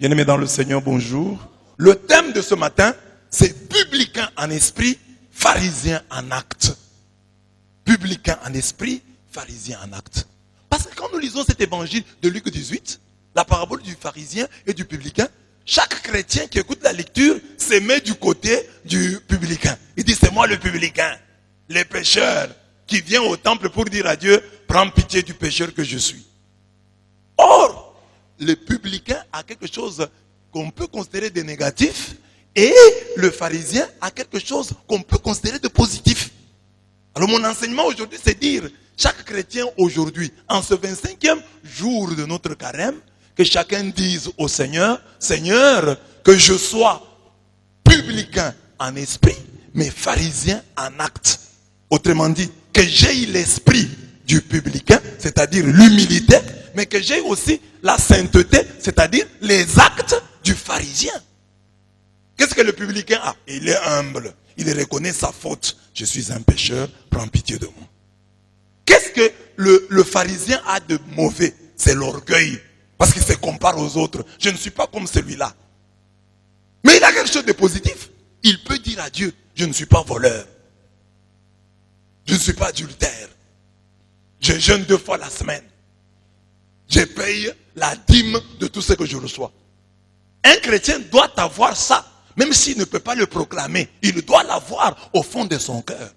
Bien-aimés dans le Seigneur, bonjour. Le thème de ce matin, c'est publicain en esprit, pharisien en acte. Publicain en esprit, pharisien en acte. Parce que quand nous lisons cet évangile de Luc 18, la parabole du pharisien et du publicain, chaque chrétien qui écoute la lecture se met du côté du publicain. Il dit, c'est moi le publicain, le pécheur, qui vient au temple pour dire à Dieu, prends pitié du pécheur que je suis. Or, le publicain a quelque chose qu'on peut considérer de négatif et le pharisien a quelque chose qu'on peut considérer de positif. Alors mon enseignement aujourd'hui, c'est dire, chaque chrétien aujourd'hui, en ce 25e jour de notre carême, que chacun dise au Seigneur, Seigneur, que je sois publicain en esprit, mais pharisien en acte. Autrement dit, que j'aie l'esprit du publicain, c'est-à-dire l'humilité, mais que j'aie aussi la sainteté, c'est-à-dire les actes du pharisien. Qu'est-ce que le publicain a? Il est humble, il reconnaît sa faute. Je suis un pécheur, prends pitié de moi. Qu'est-ce que le pharisien a de mauvais? C'est l'orgueil, parce qu'il se compare aux autres. Je ne suis pas comme celui-là. Mais il a quelque chose de positif. Il peut dire à Dieu, je ne suis pas voleur. Je ne suis pas adultère. Je jeûne 2 fois la semaine. Je paye la dîme de tout ce que je reçois. Un chrétien doit avoir ça, même s'il ne peut pas le proclamer. Il doit l'avoir au fond de son cœur.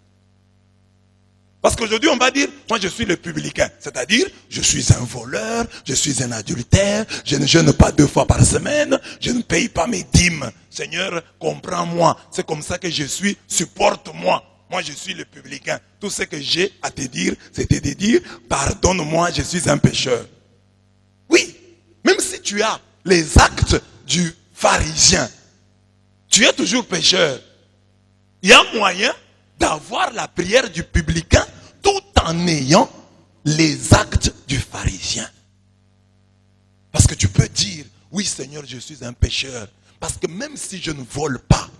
Parce qu'aujourd'hui, on va dire, moi je suis le publicain. C'est-à-dire, je suis un voleur, je suis un adultère, je ne jeûne pas 2 fois par semaine, je ne paye pas mes dîmes. Seigneur, comprends-moi. C'est comme ça que je suis, supporte-moi. Moi, je suis le publicain. Tout ce que j'ai à te dire, c'était de dire, pardonne-moi, je suis un pécheur. Oui, même si tu as les actes du pharisien, tu es toujours pécheur. Il y a moyen d'avoir la prière du publicain tout en ayant les actes du pharisien. Parce que tu peux dire, oui Seigneur, je suis un pécheur. Parce que même si je ne vole pas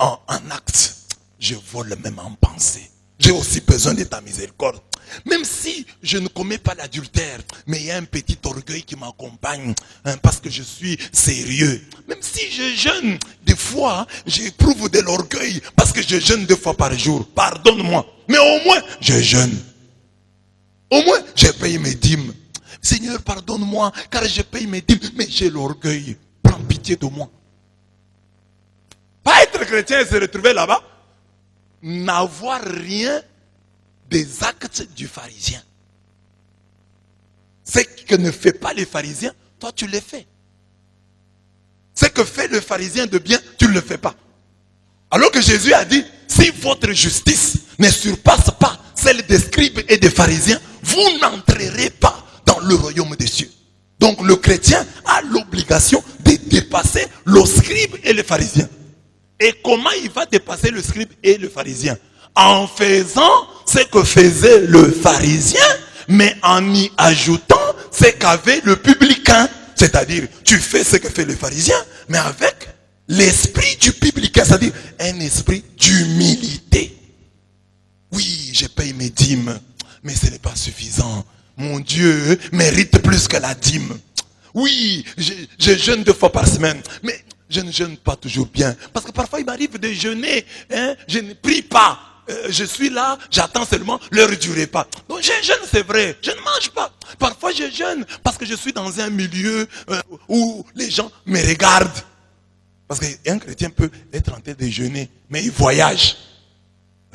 en acte, je vole même en pensée. J'ai aussi besoin de ta miséricorde. Même si je ne commets pas l'adultère, mais il y a un petit orgueil qui m'accompagne, parce que je suis sérieux. Même si je jeûne, des fois, j'éprouve de l'orgueil, parce que je jeûne 2 fois par jour. Pardonne-moi. Mais au moins, je jeûne. Au moins, je paye mes dîmes. Seigneur, pardonne-moi, car je paye mes dîmes, mais j'ai l'orgueil. Prends pitié de moi. Pas être chrétien et se retrouver là-bas, n'avoir rien des actes du pharisien. Ce que ne fait pas le pharisien, toi tu le fais. Ce que fait le pharisien de bien, tu ne le fais pas. Alors que Jésus a dit, si votre justice ne surpasse pas celle des scribes et des pharisiens, vous n'entrerez pas dans le royaume des cieux. Donc le chrétien a l'obligation de dépasser le scribe et le pharisien. Et comment il va dépasser le scribe et le pharisien? En faisant ce que faisait le pharisien, mais en y ajoutant ce qu'avait le publicain. C'est-à-dire, tu fais ce que fait le pharisien, mais avec l'esprit du publicain, c'est-à-dire un esprit d'humilité. Oui, je paye mes dîmes, mais ce n'est pas suffisant. Mon Dieu mérite plus que la dîme. Oui, je jeûne 2 fois par semaine, mais je ne jeûne pas toujours bien. Parce que parfois, il m'arrive de jeûner. Je ne prie pas. Je suis là, j'attends seulement l'heure du repas. Donc je jeûne, c'est vrai. Je ne mange pas. Parfois, je jeûne parce que je suis dans un milieu où les gens me regardent. Parce qu'un chrétien peut être en train de jeûner, mais il voyage.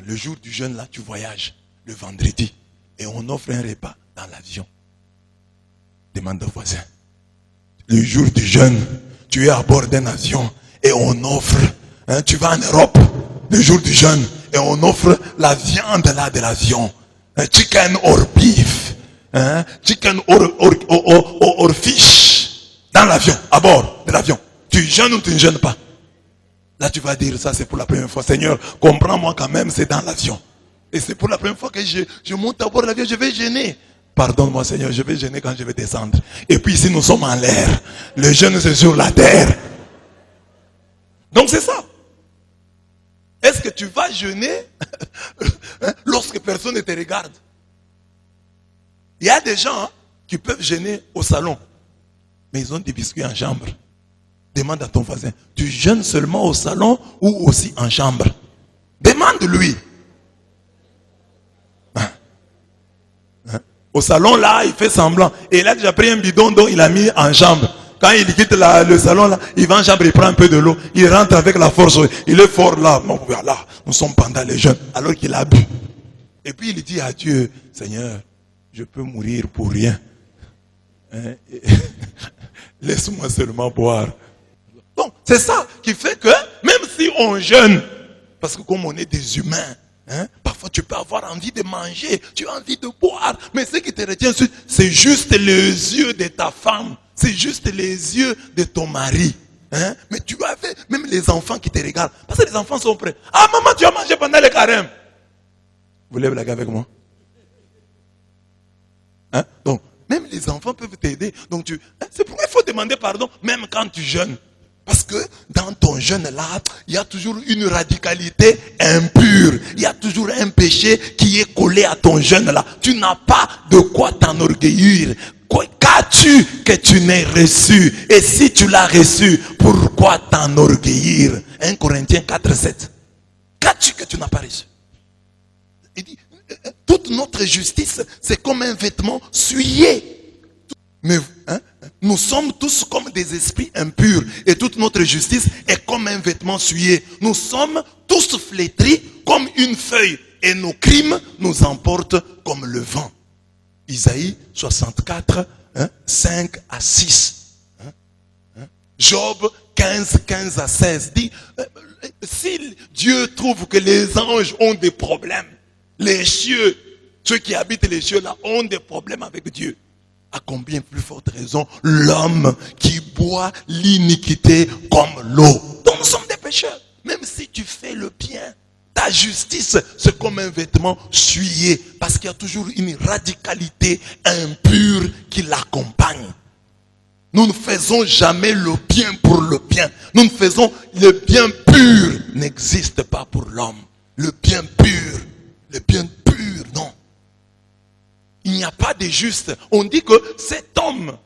Le jour du jeûne, là, tu voyages. Le vendredi. Et on offre un repas dans l'avion. Demande au voisin. Le jour du jeûne, tu es à bord d'un avion et on offre, tu vas en Europe, le jour du jeûne, et on offre la viande là de l'avion. Chicken or beef, chicken or fish, dans l'avion, à bord de l'avion. Tu jeûnes ou tu ne jeûnes pas? Là tu vas dire, ça c'est pour la première fois. Seigneur, comprends-moi quand même, c'est dans l'avion. Et c'est pour la première fois que je monte à bord de l'avion, je vais jeûner. Pardonne-moi Seigneur, je vais jeûner quand je vais descendre. Et puis ici nous sommes en l'air. Le jeûne c'est sur la terre. Donc c'est ça. Est-ce que tu vas jeûner lorsque personne ne te regarde? Il y a des gens qui peuvent jeûner au salon, mais ils ont des biscuits en chambre. Demande à ton voisin, tu jeûnes seulement au salon ou aussi en chambre? Demande-lui. Au salon, là, il fait semblant. Et il a déjà pris un bidon dont il a mis en chambre. Quand il quitte le salon, là, il va en chambre, il prend un peu de l'eau. Il rentre avec la force. Il est fort là. Bon, voilà, nous sommes pendant les jeûnes. Alors qu'il a bu. Et puis il dit à Dieu, Seigneur, je peux mourir pour rien. Hein? Laisse-moi seulement boire. Donc, c'est ça qui fait que, même si on jeûne, parce que comme on est des humains, hein, parfois tu peux avoir envie de manger, tu as envie de boire, mais ce qui te retient, c'est juste les yeux de ta femme, c'est juste les yeux de ton mari. Hein? Mais tu avais même les enfants qui te regardent, parce que les enfants sont prêts. Ah maman, tu as mangé pendant le carême. Vous voulez blaguer avec moi? Hein? Donc, même les enfants peuvent t'aider. Donc, c'est pourquoi il faut demander pardon, même quand tu jeûnes. Parce que dans ton jeûne là, il y a toujours une radicalité impure. Il y a toujours un péché qui est collé à ton jeûne là. Tu n'as pas de quoi t'enorgueillir. Qu'as-tu que tu n'aies reçu? Et si tu l'as reçu, pourquoi t'enorgueillir? 1 Corinthiens 4:7. Qu'as-tu que tu n'as pas reçu? Il dit, toute notre justice, c'est comme un vêtement souillé. Mais hein, nous sommes tous comme des esprits impurs. Et toute notre justice est comme un vêtement souillé. Nous sommes tous flétris comme une feuille. Et nos crimes nous emportent comme le vent. Isaïe 64, 5 à 6. Job 15, 15 à 16 dit, si Dieu trouve que les anges ont des problèmes, les cieux, ceux qui habitent les cieux là, ont des problèmes avec Dieu, à combien plus forte raison l'homme qui boit l'iniquité comme l'eau. Donc nous sommes des pécheurs. Même si tu fais le bien, ta justice, c'est comme un vêtement souillé. Parce qu'il y a toujours une radicalité impure qui l'accompagne. Nous ne faisons jamais le bien pour le bien. Nous ne faisons le bien pur n'existe pas pour l'homme. Le bien pur, non. Il n'y a pas de juste. On dit que cet homme,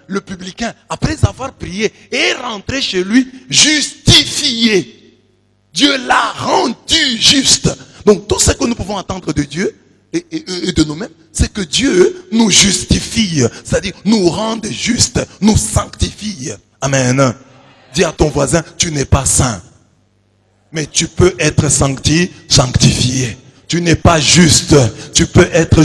le publicain, après avoir prié, est rentré chez lui justifié. Dieu l'a rendu juste. Donc tout ce que nous pouvons entendre de Dieu et de nous-mêmes, c'est que Dieu nous justifie. C'est-à-dire nous rend justes, nous sanctifie. Amen. Dis à ton voisin, tu n'es pas saint. Mais tu peux être sanctifié. Tu n'es pas juste, tu peux être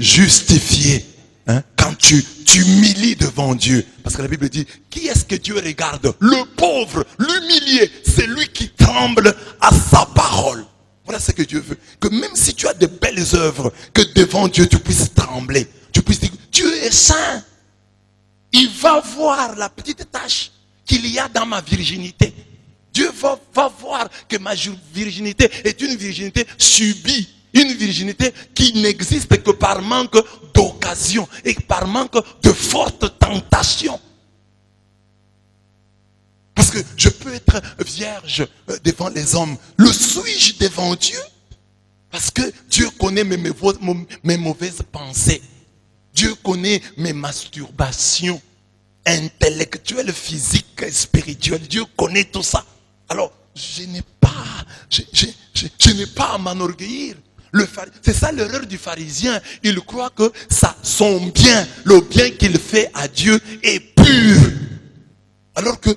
justifié. Hein? Quand tu t'humilies devant Dieu. Parce que la Bible dit, qui est-ce que Dieu regarde? Le pauvre, l'humilié, c'est lui qui tremble à sa parole. Voilà ce que Dieu veut. Que même si tu as de belles œuvres, que devant Dieu tu puisses trembler. Tu puisses dire, Dieu est saint. Il va voir la petite tache qu'il y a dans ma virginité. Dieu va voir que ma virginité est une virginité subie. Une virginité qui n'existe que par manque d'occasion et par manque de fortes tentations. Parce que je peux être vierge devant les hommes. Le suis-je devant Dieu? Parce que Dieu connaît mes mauvaises pensées. Dieu connaît mes masturbations intellectuelles, physiques, spirituelles. Dieu connaît tout ça. Alors, je n'ai pas à m'enorgueillir. C'est ça l'erreur du pharisien. Il croit que son bien, le bien qu'il fait à Dieu est pur. Alors que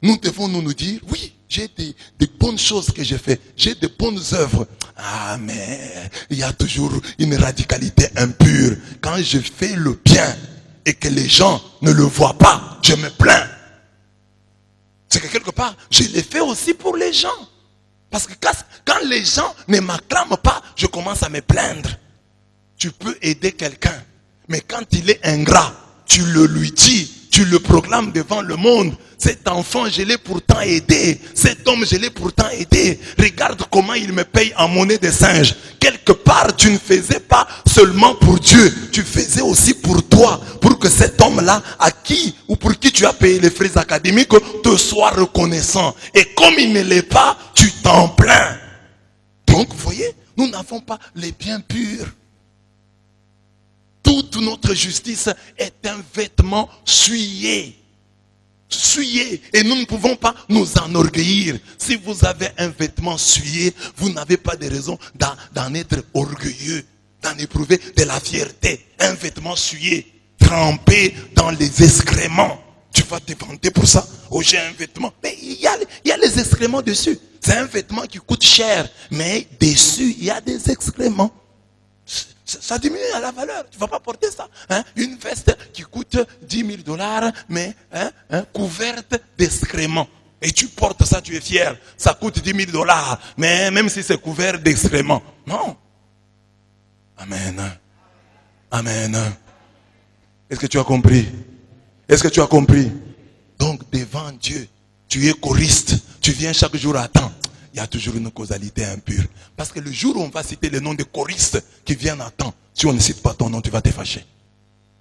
nous devons nous dire, oui, j'ai des bonnes choses que j'ai fait. J'ai de bonnes œuvres. Ah, mais il y a toujours une radicalité impure. Quand je fais le bien et que les gens ne le voient pas, je me plains. C'est que quelque part, je l'ai fait aussi pour les gens. Parce que quand les gens ne m'acclament pas, je commence à me plaindre. Tu peux aider quelqu'un, mais quand il est ingrat, tu le lui dis, tu le proclames devant le monde. Cet enfant, je l'ai pourtant aidé. Cet homme, je l'ai pourtant aidé. Regarde comment il me paye en monnaie de singe. Quelque part, tu ne faisais pas seulement pour Dieu. Tu faisais aussi pour toi. Pour que cet homme-là, à qui ou pour qui tu as payé les frais académiques, te soit reconnaissant. Et comme il ne l'est pas, tu t'en plains. Donc, vous voyez, nous n'avons pas les biens purs. Toute notre justice est un vêtement souillé. souillé et nous ne pouvons pas nous enorgueillir. Si vous avez un vêtement souillé, vous n'avez pas de raison d'en être orgueilleux, d'en éprouver de la fierté. Un vêtement souillé, trempé dans les excréments. Tu vas te vanter pour ça. Oh, j'ai un vêtement. Mais il y a les excréments dessus. C'est un vêtement qui coûte cher. Mais dessus, il y a des excréments. Ça diminue à la valeur. Tu ne vas pas porter ça. Hein? Une veste qui coûte 10 000 $, mais couverte d'excréments. Et tu portes ça, tu es fier. Ça coûte 10 000 $, mais même si c'est couvert d'excréments. Non. Amen. Amen. Est-ce que tu as compris? Est-ce que tu as compris? Donc, devant Dieu, tu es choriste. Tu viens chaque jour à temps. Il y a toujours une causalité impure. Parce que le jour où on va citer le nom de choristes qui viennent à temps, si on ne cite pas ton nom, tu vas te fâcher.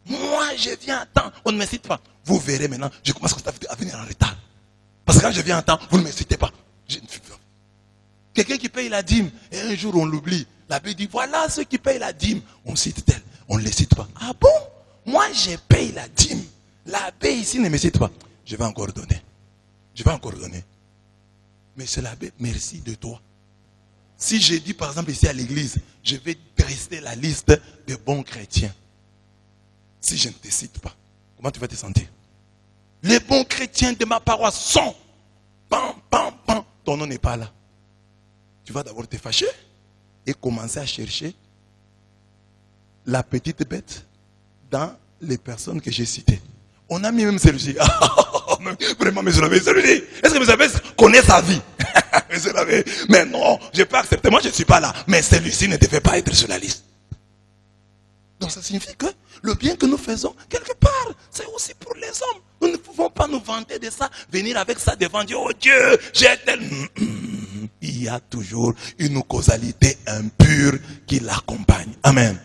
Moi, je viens à temps, on ne me cite pas. Vous verrez maintenant, je commence à venir en retard. Parce que quand je viens à temps, vous ne me citez pas. Quelqu'un qui paye la dîme, et un jour on l'oublie. L'abbé dit, voilà ceux qui payent la dîme. On cite tel, on ne les cite pas. Ah bon? Moi, je paye la dîme. L'abbé ici ne me cite pas. Je vais encore donner. Je vais encore donner. Mais c'est l'abbé, merci de toi. Si j'ai dit par exemple ici à l'église, je vais dresser la liste de bons chrétiens. Si je ne te cite pas, comment tu vas te sentir? Les bons chrétiens de ma paroisse sont. Pam, pam, pam. Ton nom n'est pas là. Tu vas d'abord te fâcher et commencer à chercher la petite bête dans les personnes que j'ai citées. On a mis même celui-ci. Vraiment, monsieur l'abbé, celui-ci. Est-ce que monsieur l'abbé connaît sa vie? Monsieur l'abbé, mais non, je n'ai pas accepté. Moi, je ne suis pas là. Mais celui-ci ne devait pas être sur la liste. Donc, ça signifie que le bien que nous faisons, quelque part, c'est aussi pour les hommes. Nous ne pouvons pas nous vanter de ça, venir avec ça devant Dieu. Oh Dieu, j'ai tel... Il y a toujours une causalité impure qui l'accompagne. Amen.